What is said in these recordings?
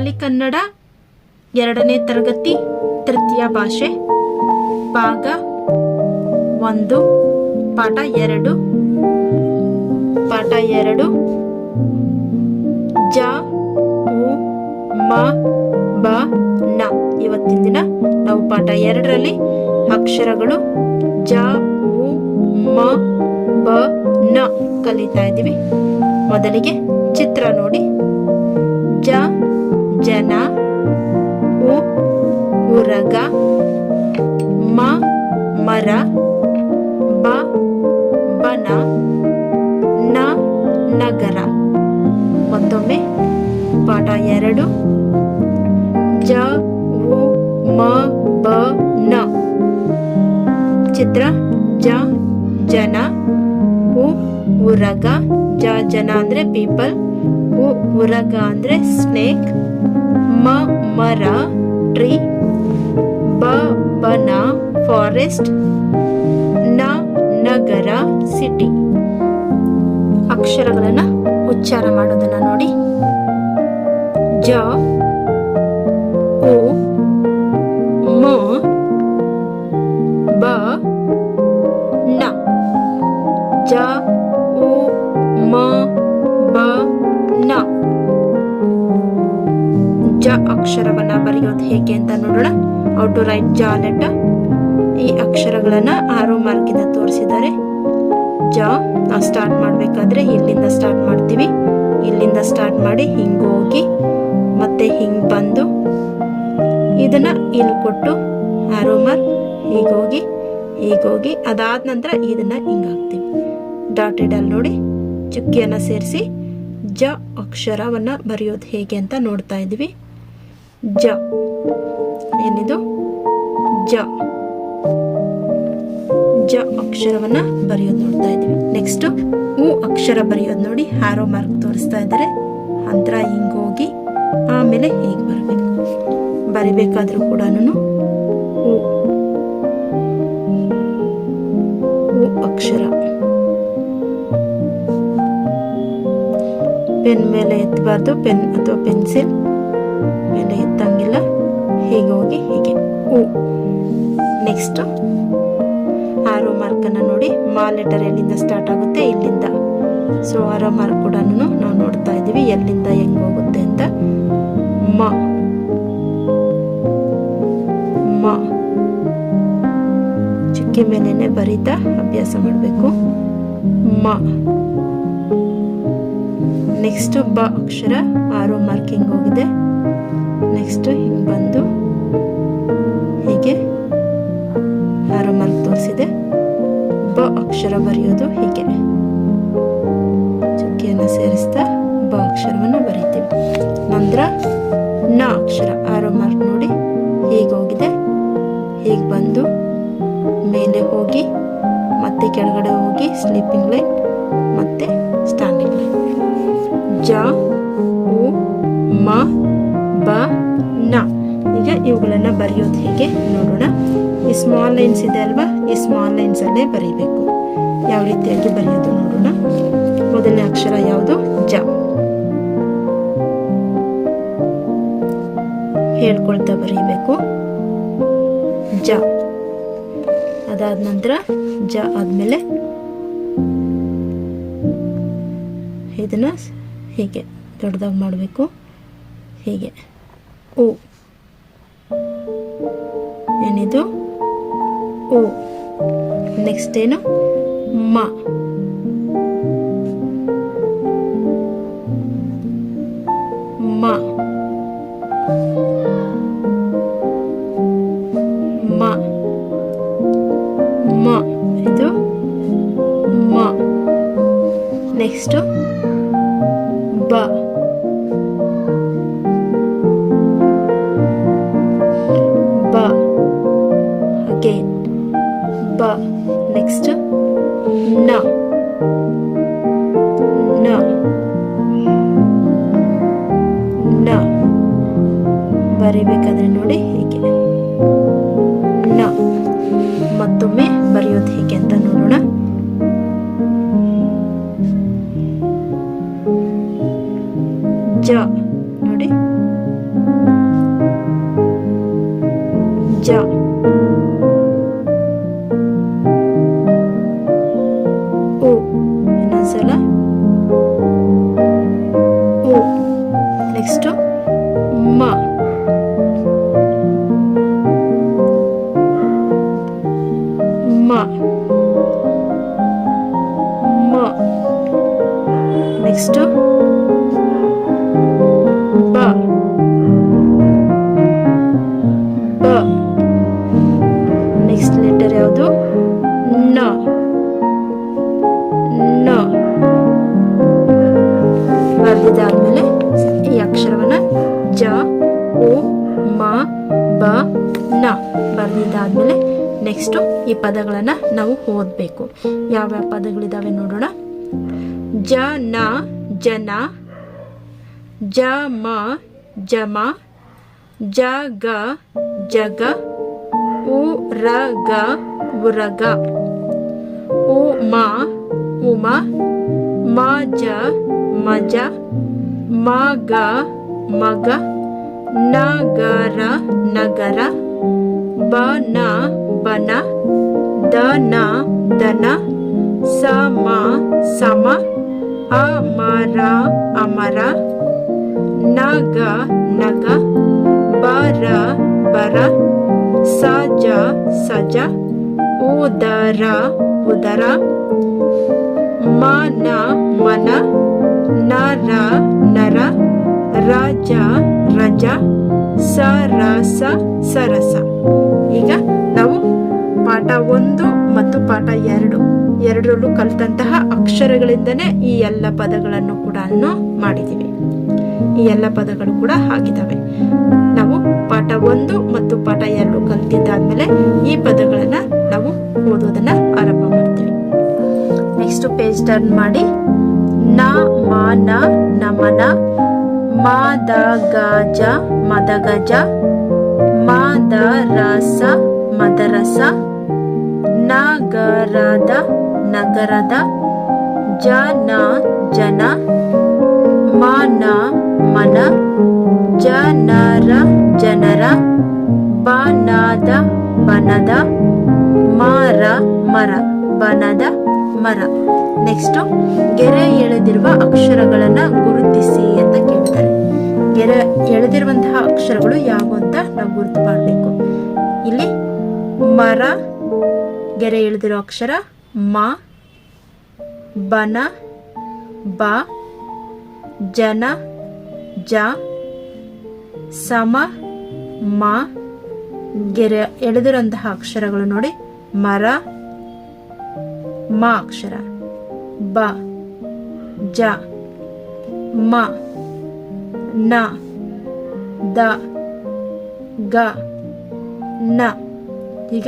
ಬೆಂಗಾಲಿ ಕನ್ನಡ 2ನೇ ತರಗತಿ ತೃತೀಯ ಭಾಷೆ ಭಾಗ 1 ಪಾಠ 2 ಜ ಉ ಮ ಬ ನ. ಇವತ್ತಿನ ದಿನ ನಾವು ಪಾಠ 2ರಲ್ಲಿ ಅಕ್ಷರಗಳು ಜ ಉ ಮ ಬ ನ ಕಲಿತಾ ಇದ್ದೀವಿ. ಮೊದಲಿಗೆ ಚಿತ್ರ ನೋಡಿ. ಜ ಜನ, ಉ ಉರಗ, ಮ ಮರ, ಬ ಬನ, ನ ನಗರ. ಮತ್ತೊಮ್ಮೆ ಪಾಠ 2 ಜ ಉ ಮ ಬ ನ. ಚಿತ್ರ ಜ ಜನ, ಉ ಉರಗ. ಜ ಜನ ಅಂದ್ರೆ ಪೀಪಲ್, ಉ ಉರಗ ಅಂದ್ರೆ ಸ್ನೇಕ್, ಮ ಮರ ಟ್ರೀ, ಬ ಬನ ಫಾರೆಸ್ಟ್, ನ ನಗರ ಸಿಟಿ. ಅಕ್ಷರಗಳನ್ನ ಉಚ್ಚಾರ ಮಾಡೋದನ್ನ ನೋಡಿ. ಜ ಉ ಮ ಬ ನ. ಜ ಉ ಮ ಬ ನ. ಜ ಅಕ್ಷರವನ್ನ ಬರೆಯೋದು ಹೇಗೆ ಅಂತ ನೋಡೋಣ. ಹೌ ಟು ರೈಟ್ ಜ ಲೆಟರ್. ಈ ಅಕ್ಷರಗಳನ್ನ ಆರೋ ಮಾರ್ಕಿಂದ ತೋರಿಸಿದ್ದಾರೆ. ಜ ನಾವು ಸ್ಟಾರ್ಟ್ ಮಾಡ್ಬೇಕಾದ್ರೆ ಇಲ್ಲಿಂದ ಸ್ಟಾರ್ಟ್ ಮಾಡ್ತೀವಿ. ಇಲ್ಲಿಂದ ಸ್ಟಾರ್ಟ್ ಮಾಡಿ ಹಿಂಗ್ ಹೋಗಿ ಮತ್ತೆ ಹಿಂಗ್ ಬಂದು ಇದನ್ನ ಇಲ್ಲಿ ಕೊಟ್ಟು ಆರೋ ಮಾರ್ಕ್ ಹೀಗೋಗಿ ಅದಾದ ನಂತರ ಇದನ್ನ ಹಿಂಗ್ ಹಾಕ್ತೀವಿ. ಡಾಟೆಡ್ ಅಲ್ಲಿ ನೋಡಿ ಚುಕ್ಕಿಯನ್ನ ಸೇರಿಸಿ ಜ ಅಕ್ಷರವನ್ನ ಬರೆಯೋದು ಹೇಗೆ ಅಂತ ನೋಡ್ತಾ ಇದ್ವಿ. ಜ ಏನಿದು ಜ ಜ ಅಕ್ಷರವನ್ನ ಬರೆಯೋದು ನೋಡ್ತಾ ಇದ್ವಿ. ನೆಕ್ಸ್ಟ್ ಉ ಅಕ್ಷರ ಬರೆಯೋದು ನೋಡಿ. ಆರೋ ಮಾರ್ಕ್ ತೋರಿಸ್ತಾ ಇದ್ದಾರೆ. ಅಂತರ ಹಿಂಗ್ ಹೋಗಿ ಆಮೇಲೆ ಹೇಗೆ ಬರಬೇಕು. ಬರಿಬೇಕಾದ್ರೂ ಕೂಡ ಉ ಅಕ್ಷರ ಪೆನ್ ಮೇಲೆ ಎತ್ತಬಾರ್ದು. ಪೆನ್ ಅಥವಾ ಪೆನ್ಸಿಲ್ ಮೇಲೆ ಎತ್ತಂಗಿಲ್ಲ. ಹೀಗೆ ಹೋಗಿ ಹೀಗೆ ಉ. ನೆಕ್ಸ್ಟ್ ಆರೋ ಮಾರ್ಕ್ ಅನ್ನ ನೋಡಿ. ಮಾ ಲೆಟರ್ ಎಲ್ಲಿಂದ ಸ್ಟಾರ್ಟ್ ಆಗುತ್ತೆ, ಇಲ್ಲಿಂದ. ಸೊ ಆರೋ ಮಾರ್ಕ್ ಕೂಡ ನಾವು ನೋಡ್ತಾ ಇದೀವಿ ಎಲ್ಲಿಂದ ಹೆಂಗ್ ಹೋಗುತ್ತೆ ಅಂತ. ಮ ಮ ಚುಕ್ಕಿ ಮೇಲೆನೆ ಬರೀತಾ ಅಭ್ಯಾಸ ಮಾಡಬೇಕು. ಮ. ನೆಕ್ಸ್ಟ್ ಬ ಅಕ್ಷರ ಆರೋ ಮಾರ್ಕ್ ಹಿಂಗ್ ಹೋಗಿದೆ. ನೆಕ್ಸ್ಟ್ ಹಿಂಗ್ ಬಂದು ಹೀಗೆ ಆರೋ ಮಾರ್ಕ್ ತೋರಿಸಿದೆ. ಬ ಅಕ್ಷರ ಬರೆಯೋದು ಹೀಗೆ ಚುಕ್ಕಿಯನ್ನು ಸೇರಿಸ್ತಾ ಬ ಅಕ್ಷರವನ್ನು ಬರೀತೀವಿ. ನಂತರ ನ ಅಕ್ಷರ ಆರೋ ಮಾರ್ಕ್ ನೋಡಿ ಹೀಗೆ ಹೋಗಿದೆ. ಹೀಗೆ ಬಂದು ಮೇಲೆ ಹೋಗಿ ಮತ್ತೆ ಕೆಳಗಡೆ ಹೋಗಿ ಸ್ಲೀಪಿಂಗ್ ಲೈನ್ ಮತ್ತೆ ಸ್ಟ್ಯಾಂಡಿಂಗ್ ಲೈನ್. ಜ ಉ ಮ ಬ ನ. ಈಗ ಇವುಗಳನ್ನ ಬರೆಯೋದು ಹೇಗೆ ನೋಡೋಣ. ಈ ಸ್ಮಾಲ್ ಲೈನ್ಸ್ ಇದೆ ಅಲ್ವಾ, ಈ ಸ್ಮಾಲ್ ಲೈನ್ಸ್ ಅಲ್ಲೇ ಬರೀಬೇಕು. ಯಾವ ರೀತಿಯಾಗಿ ಬರೆಯೋದು ನೋಡೋಣ. ಮೊದಲನೇ ಅಕ್ಷರ ಯಾವುದು? ಜ. ಹೇಳ್ಕೊಳ್ತಾ ಬರೀಬೇಕು. ಜ. ಅದಾದ ನಂತರ ಜ ಆದ್ಮೇಲೆ ಇದನ್ನ ಹೀಗೆ ದೊಡ್ಡದಾಗಿ ಮಾಡಬೇಕು. ಹೀಗೆ ಉ. ಏನಿದು? ಉ. ನೆಕ್ಸ್ಟ್ ಏನು? ಮ. ಮ. ಮ. ಮ. ಇದು ಮ. ನೆಕ್ಸ್ಟ್ ಬ. ಬ. ಅಗೇನ್ ಬ. ನೆಕ್ಸ್ಟ್ ನ. ನ. ನ. ಬರಿಬೇಕಾದ್ರೆ ನೋಡಿ ಹೀಗೆ ನ. ಮತ್ತೊಮ್ಮೆ ಬರೆಯೋದು ಹೇಗೆ ಅಂತ ನೋಡೋಣ. ಜ ನೋಡಿ ಜ. ಉ. ಇನ್ನೊಂದ್ಸಲ ಉ. ನೆಕ್ಸ್ಟ್ ಮ. ಮ. ಮ. ನೆಕ್ಸ್ಟ್ ಬ. ಬ. ನೆಕ್ಸ್ಟ್ ಲೆಟರ್ ಯಾವುದು? ನ. ನ. ಬರ್ದಿದ್ದಾದ್ಮೇಲೆ ಈ ಅಕ್ಷರವನ್ನ ಜ, ಉ, ಮ, ಬ, ನ ಬರ್ದಿದ್ದಾದ್ಮೇಲೆ ನೆಕ್ಸ್ಟ್ ಈ ಪದಗಳನ್ನ ನಾವು ಓದಬೇಕು. ಯಾವ್ಯಾವ ಪದಗಳಿದಾವೆ ನೋಡೋಣ. ಜನ, ಜನ. ಜಮ, ಜಮ. ಜಗ, ಜಗ. ಉರಗ, ಉರಗ. ಉಮ, ಉಮ. ಮಜ, ಮಜ. ಮಗ, ಮಗ. ನಗರ, ನಗರ. ಬನ, ಬನ. ದನ, ದನ. ಸಮ, ಸಮ. ಅಮರ, ಅಮರ. ನಗ, ನಗ. ಬರ, ಬರ. ಸಜ, ಸಜ. ಉದರ, ಉದರ. ಮನ, ಮನ. ನರ, ನರ. ರಜ, ರಜ. ಸರಸ, ಸರಸ. ಈಗ ನಾವು ಪಾಠ 1 ಮತ್ತು ಪಾಠ 2 ಎರಡರಲ್ಲೂ ಕಲಿತಂತಹ ಅಕ್ಷರಗಳಿಂದನೇ ಈ ಎಲ್ಲ ಪದಗಳನ್ನು ಕೂಡ ಮಾಡಿದ್ದೀವಿ. ಈ ಎಲ್ಲ ಪದಗಳು ಕೂಡ ಆಗಿದ್ದಾವೆ. ನಾವು ಪಾಠ 1 ಮತ್ತು ಪಾಠ 2 ಕಲಿತಿದ್ದಾದ್ಮೇಲೆ ಈ ಪದಗಳನ್ನ ನಾವು ಓದೋದನ್ನ ಆರಂಭ ಮಾಡ್ತೀವಿ. ನೆಕ್ಸ್ಟ್ ಪೇಜ್ ಟರ್ನ್ ಮಾಡಿ. ನ, ಮಾನ, ನಮನ. ಮದಗಜ, ಮದಗಜ. ಮದರಸ, ಮದರಸ. ನಗರದ, ನಗರದ. ಜನ, ಜನ. ಮನ, ಮನ. ಜನರ, ಜನರ. ಬನದ, ಬನದ. ಮರ, ಮರ. ಬನದ ಮರ. ನೆಕ್ಸ್ಟ್ ಗೆರೆ ಎಳೆದಿರುವ ಅಕ್ಷರಗಳನ್ನ ಗುರುತಿಸಿ ಅಂತ ಕೇಳ್ತಾರೆ. ಗೆರೆ ಎಳೆದಿರುವಂತಹ ಅಕ್ಷರಗಳು ಯಾವ ಅಂತ ನಾವು ಗುರುತು ಮಾಡಬೇಕು. ಇಲ್ಲಿ ಮರ, ಗೆರೆ ಎಳೆದಿರೋ ಅಕ್ಷರ ಮ. ಬನ, ಬ. ಜನ, ಜ. ಸಮ, ಮ. ಗೆರೆ ಎಳೆದಿರುವಂತಹ ಅಕ್ಷರಗಳು ನೋಡಿ ಮರ, ಮ ಅಕ್ಷರ. ಬ, ಜ, ಮ. ನ, ದ, ಗ, ನ. ಈಗ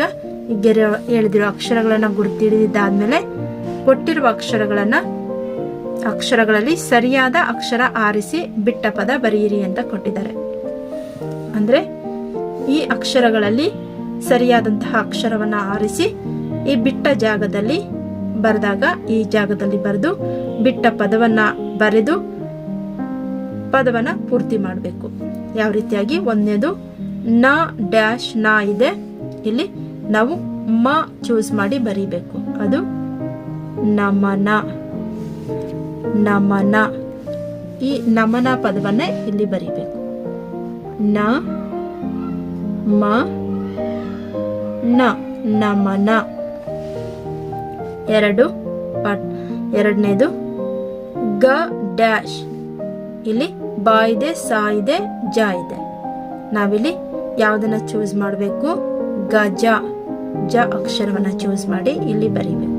ಈ ಗೆರೆ ಎಳೆದಿರೋ ಅಕ್ಷರಗಳನ್ನ ಗುರುತಿಡಿದಾದ್ಮೇಲೆ ಕೊಟ್ಟಿರುವ ಅಕ್ಷರಗಳಲ್ಲಿ ಸರಿಯಾದ ಅಕ್ಷರ ಆರಿಸಿ ಬಿಟ್ಟ ಪದ ಬರೆಯಿರಿ ಅಂತ ಕೊಟ್ಟಿದ್ದಾರೆ. ಅಂದ್ರೆ ಈ ಅಕ್ಷರಗಳಲ್ಲಿ ಸರಿಯಾದಂತಹ ಅಕ್ಷರವನ್ನ ಆರಿಸಿ ಈ ಬಿಟ್ಟ ಜಾಗದಲ್ಲಿ ಬರೆದಾಗ ಈ ಜಾಗದಲ್ಲಿ ಬರೆದು ಬಿಟ್ಟ ಪದವನ್ನ ಬರೆದು ಪದವನ್ನ ಪೂರ್ತಿ ಮಾಡಬೇಕು. ಯಾವ ರೀತಿಯಾಗಿ? ಒಂದನೇದು ನ ಡ್ಯಾಶ್ ನ ಇದೆ, ಇಲ್ಲಿ ನಾವು ಮ ಚೂಸ್ ಮಾಡಿ ಬರೀಬೇಕು. ಅದು ನಮನ, ನಮನ. ಈ ನಮನ ಪದವನ್ನೇ ಇಲ್ಲಿ ಬರೀಬೇಕು. ನ, ಮ, ನ, ನಮನ. ಎರಡನೇದು ಗ ಡ್ಯಾಶ್, ಇಲ್ಲಿ ಬ ಇದೆ, ಸ ಇದೆ, ಜ ಇದೆ. ನಾವಿಲ್ಲಿ ಯಾವ್ದನ್ನ ಚೂಸ್ ಮಾಡಬೇಕು? ಗಜ, ಜ ಅಕ್ಷರವನ್ನ ಚೂಸ್ ಮಾಡಿ ಇಲ್ಲಿ ಬರೀಬೇಕು.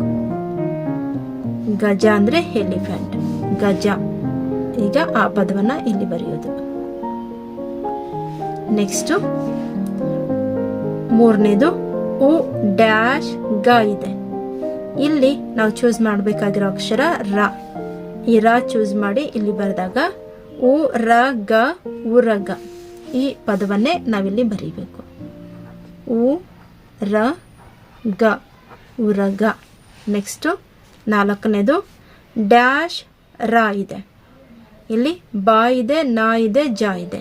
ಗಜ ಅಂದ್ರೆ ಎಲಿಫೆಂಟ್, ಗಜ. ಈಗ ಆ ಪದವನ್ನ ಇಲ್ಲಿ ಬರೆಯೋದು. ನೆಕ್ಸ್ಟ್ ಮೂರನೇದು ಉ ಡ್ಯಾಶ್ ಗ ಇದೆ. ಇಲ್ಲಿ ನಾವು ಚೂಸ್ ಮಾಡಬೇಕಾಗಿರೋ ಅಕ್ಷರ ರ. ಈ ರ ಚೂಸ್ ಮಾಡಿ ಇಲ್ಲಿ ಬರೆದಾಗ ಉ ರ ಗ, ಉರಗ. ಈ ಪದವನ್ನೇ ನಾವಿಲ್ಲಿ ಬರೀಬೇಕು. ಉ ರ ಗ, ಉರಗ. ನೆಕ್ಸ್ಟ್ ನಾಲ್ಕನೇದು ಡ್ಯಾಶ್ ರ ಇದೆ. ಇಲ್ಲಿ ಬ ಇದೆ, ನ ಇದೆ, ಜ ಇದೆ.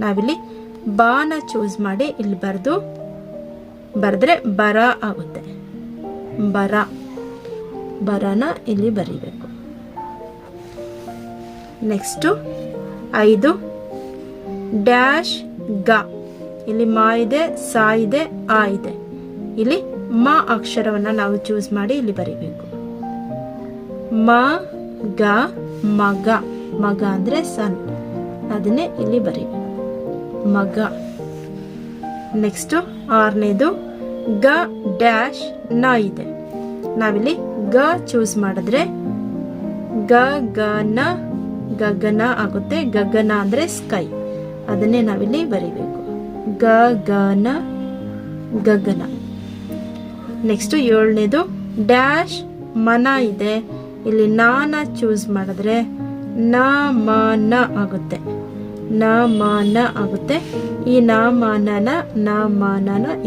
ನಾವಿಲ್ಲಿ ಬಾನ ಚೂಸ್ ಮಾಡಿ ಇಲ್ಲಿ ಬರೆದು ಬರೆದ್ರೆ ಬರ ಆಗುತ್ತೆ. ಬರ, ಬರನ ಇಲ್ಲಿ ಬರೀಬೇಕು. ನೆಕ್ಸ್ಟು 5 ಡ್ಯಾಶ್ ಗ, ಇಲ್ಲಿ ಮಾ ಇದೆ, ಸಾ ಇದೆ, ಆ ಇದೆ. ಇಲ್ಲಿ ಮ ಅಕ್ಷರವನ್ನು ನಾವು ಚೂಸ್ ಮಾಡಿ ಇಲ್ಲಿ ಬರೀಬೇಕು. ಮ ಗ, ಮಗ, ಮಗ ಅಂದರೆ ಸನ್, ಅದನ್ನೇ ಇಲ್ಲಿ ಬರೀಬೇಕು, ಮಗ. ನೆಕ್ಸ್ಟು 6ನೇದು ಗ ಡ್ಯಾಶ್ ನ ಇದೆ. ನಾವಿಲ್ಲಿ ಗ ಚೂಸ್ ಮಾಡಿದ್ರೆ ಗಗನ, ಗಗನ ಆಗುತ್ತೆ. ಗಗನ ಅಂದರೆ ಸ್ಕೈ, ಅದನ್ನೇ ನಾವಿಲ್ಲಿ ಬರೀಬೇಕು, ಗಗನ, ಗಗನ. ನೆಕ್ಸ್ಟು 7ನೇದು ಡ್ಯಾಶ್ ಮನ ಇದೆ. ಇಲ್ಲಿ ನಾನ ಚೂಸ್ ಮಾಡಿದ್ರೆ ನ ಮನ ಆಗುತ್ತೆ, ನ ಮನ ಆಗುತ್ತೆ. ಈ ನ ಮಾನನ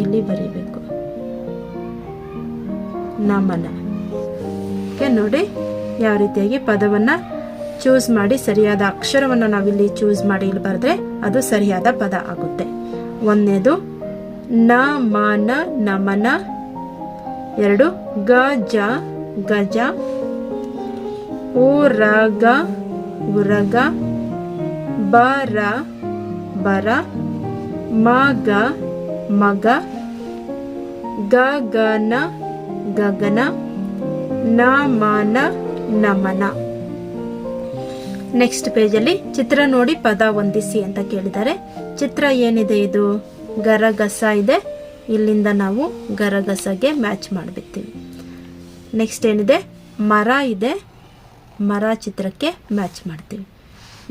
ಇಲ್ಲಿ ಬರೀಬೇಕು, ನಮನ. ಓಕೆ, ನೋಡಿ ಯಾವ ರೀತಿಯಾಗಿ ಪದವನ್ನು ಚೂಸ್ ಮಾಡಿ ಸರಿಯಾದ ಅಕ್ಷರವನ್ನು ನಾವಿಲ್ಲಿ ಚೂಸ್ ಮಾಡಿ ಇಲ್ಲಿ ಬರೆದ್ರೆ ಅದು ಸರಿಯಾದ ಪದ ಆಗುತ್ತೆ. 1ನೇದು ನ ಮನ, ನಮನ. 2 ಗಜ, ಗಜ. ಉರಗ, ಉರಗ. ಬರ, ಬರ. ಮಗ, ಮಗ. ಗಗನ, ಗಗನ. ನಮನ, ನಮನ. ನೆಕ್ಸ್ಟ್ ಪೇಜಲ್ಲಿ ಚಿತ್ರ ನೋಡಿ ಪದ ಹೊಂದಿಸಿ ಅಂತ ಕೇಳಿದ್ದಾರೆ. ಚಿತ್ರ ಏನಿದೆ, ಇದು ಗರಗಸ ಇದೆ. ಇಲ್ಲಿಂದ ನಾವು ಗರಗಸಗೆ ಮ್ಯಾಚ್ ಮಾಡಿಬಿಡ್ತೀವಿ. ನೆಕ್ಸ್ಟ್ ಏನಿದೆ, ಮರ ಇದೆ, ಮರ ಚಿತ್ರಕ್ಕೆ ಮ್ಯಾಚ್ ಮಾಡ್ತೀವಿ.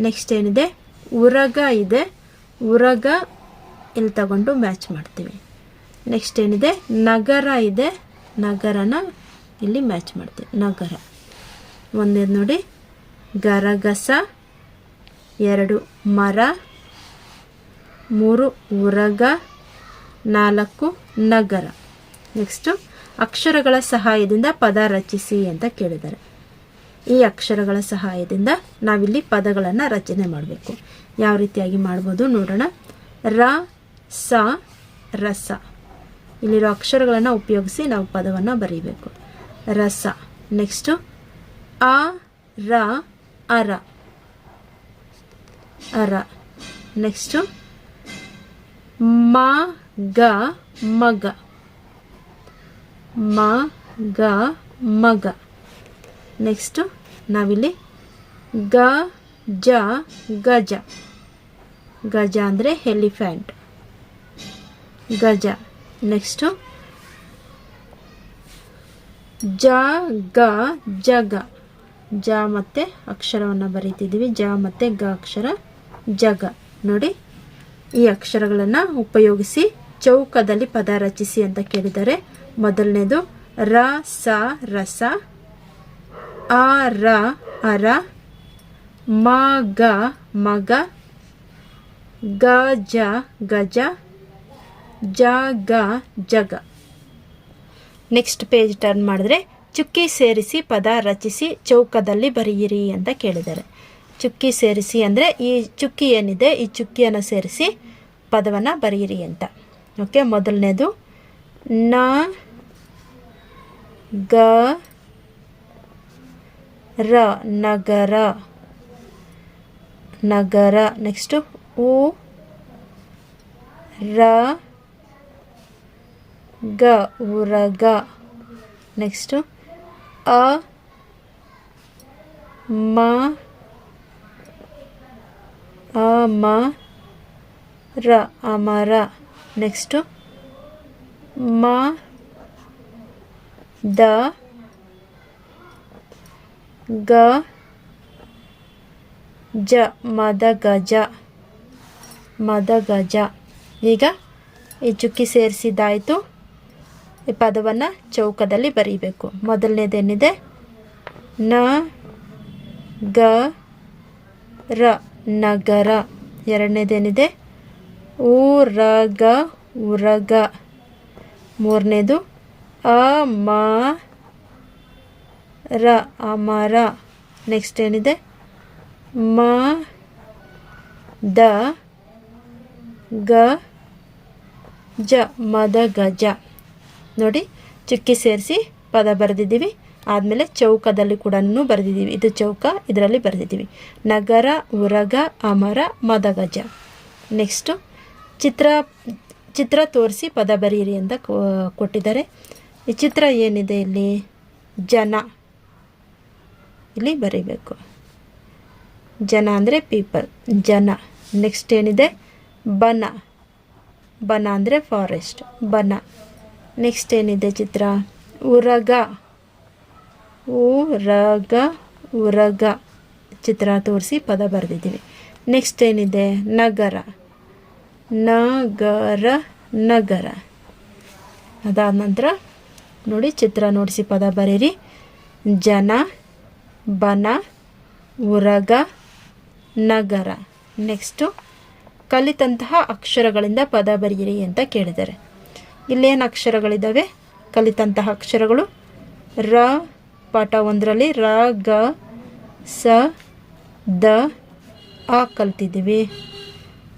ನೆಕ್ಸ್ಟ್ ಏನಿದೆ, ಉರಗ ಇದೆ, ಉರಗ ಇಲ್ಲಿ ತಗೊಂಡು ಮ್ಯಾಚ್ ಮಾಡ್ತೀವಿ. ನೆಕ್ಸ್ಟ್ ಏನಿದೆ, ನಗರ ಇದೆ, ನಗರನ ಇಲ್ಲಿ ಮ್ಯಾಚ್ ಮಾಡ್ತೀವಿ, ನಗರ. ಒಂದೇದು ನೋಡಿ ಗರಗಸ, 2 ಮರ, 3 ಉರಗ, 4 ನಗರ. ನೆಕ್ಸ್ಟು ಅಕ್ಷರಗಳ ಸಹಾಯದಿಂದ ಪದ ರಚಿಸಿ ಅಂತ ಕೇಳಿದ್ದಾರೆ. ಈ ಅಕ್ಷರಗಳ ಸಹಾಯದಿಂದ ನಾವಿಲ್ಲಿ ಪದಗಳನ್ನು ರಚನೆ ಮಾಡಬೇಕು. ಯಾವ ರೀತಿಯಾಗಿ ಮಾಡ್ಬೋದು ನೋಡೋಣ. ರ, ಸ, ರಸ. ಇಲ್ಲಿರೋ ಅಕ್ಷರಗಳನ್ನು ಉಪಯೋಗಿಸಿ ನಾವು ಪದವನ್ನು ಬರೀಬೇಕು. ರಸ. ನೆಕ್ಸ್ಟು ಅ, ರ, ಅರ, ಅರ. ನೆಕ್ಸ್ಟು ಮ, ಗ, ಮಗ, ಮ, ಗ, ಮಗ. ನೆಕ್ಸ್ಟು ನಾವಿಲ್ಲಿ ಗ, ಜ, ಗಜ. ಗಜ ಅಂದರೆ ಎಲಿಫೆಂಟ್, ಗಜ. ನೆಕ್ಸ್ಟು ಜ, ಗ, ಜಗ. ಜ ಮತ್ತೆ ಅಕ್ಷರವನ್ನು ಬರೀತಿದ್ದೀವಿ, ಜ ಮತ್ತೆ ಗ ಅಕ್ಷರ, ಜಗ. ನೋಡಿ ಈ ಅಕ್ಷರಗಳನ್ನು ಉಪಯೋಗಿಸಿ ಚೌಕದಲ್ಲಿ ಪದ ರಚಿಸಿ ಅಂತ ಕೇಳಿದ್ದಾರೆ. ಮೊದಲನೇದು ರ, ಸ, ರಸ. ಆ, ರ, ಅರ. ಮಗ, ಮಗ. ಗಜ, ಗಜ. ಜಗ, ಜಗ. ನೆಕ್ಸ್ಟ್ ಪೇಜ್ ಟರ್ನ್ ಮಾಡಿದ್ರೆ ಚುಕ್ಕಿ ಸೇರಿಸಿ ಪದ ರಚಿಸಿ ಚೌಕದಲ್ಲಿ ಬರೆಯಿರಿ ಅಂತ ಕೇಳಿದ್ದಾರೆ. ಚುಕ್ಕಿ ಸೇರಿಸಿ ಅಂದರೆ ಈ ಚುಕ್ಕಿ ಏನಿದೆ ಈ ಚುಕ್ಕಿಯನ್ನು ಸೇರಿಸಿ ಪದವನ್ನು ಬರೆಯಿರಿ ಅಂತ. ಓಕೆ, ಮೊದಲನೇದು ನ, ಗ, ರ, ನಗರ, ನಗರ. ನೆಕ್ಸ್ಟು ಉ, ರ, ಗ, ಉರಗ. ನೆಕ್ಸ್ಟು ಅ, ಮ, ಅಮ, ರ, ಅಮರ. ನೆಕ್ಸ್ಟು ಮ, ದ, ಗ, ಜ, ಮದ ಗಜ, ಮದ ಗಜ. ಈಗ ಈ ಚುಕ್ಕಿ ಸೇರಿಸಿದ್ದಾಯಿತು. ಈ ಪದವನ್ನು ಚೌಕದಲ್ಲಿ ಬರೀಬೇಕು. ಮೊದಲನೇದೇನಿದೆ ನ, ಗ, ರ, ನಗರ. ಎರಡನೇದೇನಿದೆ ಉರಗ, ಉರಗ. ಮೂರನೇದು ಅಮ, ರ, ಅಮರ. ನೆಕ್ಸ್ಟ್ ಏನಿದೆ ಮ, ದ, ಗ, ಜ ಮದ ಗಜ. ನೋಡಿ ಚುಕ್ಕಿ ಸೇರಿಸಿ ಪದ ಬರೆದಿದ್ದೀವಿ. ಆದಮೇಲೆ ಚೌಕದಲ್ಲಿ ಕೂಡ ಬರೆದಿದ್ದೀವಿ. ಇದು ಚೌಕ, ಇದರಲ್ಲಿ ಬರೆದಿದ್ದೀವಿ. ನಗರ ಉರಗ ಅಮರ ಮದಗಜ. ನೆಕ್ಸ್ಟು ಚಿತ್ರ ತೋರಿಸಿ ಪದ ಬರೀರಿ ಅಂತ ಕೊಟ್ಟಿದ್ದಾರೆ. ಈ ಚಿತ್ರ ಏನಿದೆ ಇಲ್ಲಿ ಜನ, ಇಲ್ಲಿ ಬರೀಬೇಕು. ಜನ ಅಂದರೆ ಪೀಪಲ್, ಜನ. ನೆಕ್ಸ್ಟ್ ಏನಿದೆ ಬನ, ಬನ ಅಂದರೆ ಫಾರೆಸ್ಟ್, ಬನ. ನೆಕ್ಸ್ಟ್ ಏನಿದೆ ಚಿತ್ರ ಉರಗ, ಉರಗ ಉರಗ. ಚಿತ್ರ ತೋರಿಸಿ ಪದ ಬರೆದಿದ್ದೀವಿ. ನೆಕ್ಸ್ಟ್ ಏನಿದೆ ನಗರ, ನಗರ ನಗರ. ಅದಾದ ನಂತರ ನೋಡಿ ಚಿತ್ರ ನೋಡಿಸಿ ಪದ ಬರೀರಿ. ಜನ, ಬನ, ಉರಗ, ನಗರ. ನೆಕ್ಸ್ಟು ಕಲಿತಂತಹ ಅಕ್ಷರಗಳಿಂದ ಪದ ಬರೆಯಿರಿ ಅಂತ ಕೇಳಿದ್ದಾರೆ. ಇಲ್ಲೇನು ಅಕ್ಷರಗಳಿದ್ದಾವೆ? ಕಲಿತಂತಹ ಅಕ್ಷರಗಳು ರ, ಪಾಠ 1ರಲ್ಲಿ ರ, ಗ, ಸ, ದ, ಆ ಕಲ್ತಿದ್ದೀವಿ.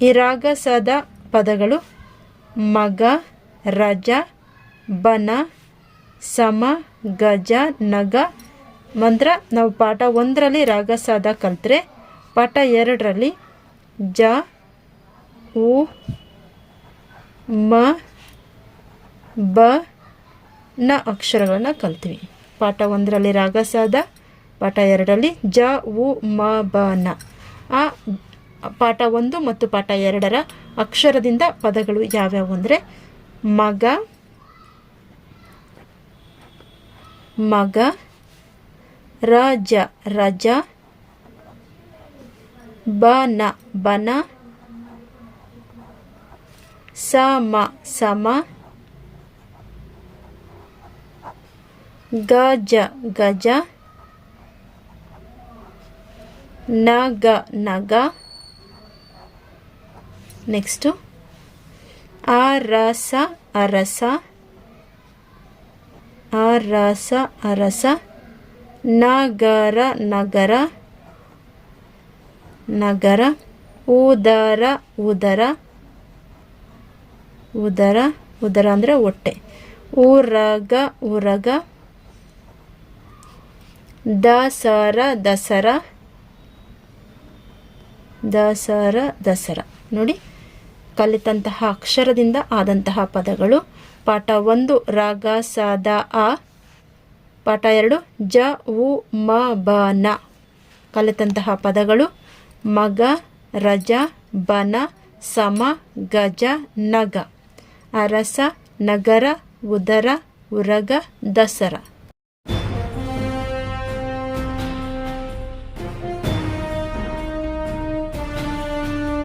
ಈ ರಾಗ ಸದ ಪದಗಳು ಮಗ, ರಜ, ಬನ, ಸಮ, ಗಜ, ನಗ. ಮಂತ್ರ ನಾವು ಪಾಠ 1ರಲ್ಲಿ ರಾಗ ಸದ ಕಲ್ತ್ರೆ ಪಾಠ 2ರಲ್ಲಿ ಜ, ಉ, ಮ, ಬ, ನ ಅಕ್ಷರಗಳನ್ನ ಕಲ್ತೀವಿ. ಪಾಠ 1ರಲ್ಲಿ ರಾಗ ಸಾದ, ಪಾಠ 2ರಲ್ಲಿ ಜ, ಉ, ಮ, ಬ, ನ. ಆ ಪಾಠ 1 ಮತ್ತು ಪಾಠ 2ರ ಅಕ್ಷರದಿಂದ ಪದಗಳು ಯಾವ್ಯಾವು ಅಂದರೆ ಮಗ, ಮಗ, ರಜ, ರಜ, ಬನ, ಬನ, ಸಮ, ಸಮ, ಗಜ, ಗಜ, ನಗ, ನಗ. ನೆಕ್ಸ್ಟು ಅರಸ, ಅರಸ, ಅರಸ, ಅರಸ, ನಗರ, ನಗರ, ನಗರ, ಉದರ, ಉದರ, ಉದರ, ಉದರ ಅಂದರೆ ಹೊಟ್ಟೆ, ಉರಗ, ಉರಗ, ದಸರ, ದಸರ, ದಸರ, ದಸರ. ನೋಡಿ ಕಲಿತಂತಹ ಅಕ್ಷರದಿಂದ ಆದಂತಹ ಪದಗಳು. ಪಾಠ 1 ರಾಗ ಸಾದ ಆ, ಪಾಠ 2 ಜ, ಉ, ಮ, ಬ, ನ. ಕಲಿತಂತಹ ಪದಗಳು ಮಗ, ರಜ, ಬನ, ಸಮ, ಗಜ, ನಗ. ಅರಸ, ನಗರ, ಉದರ, ಉರಗ, ದಸರ.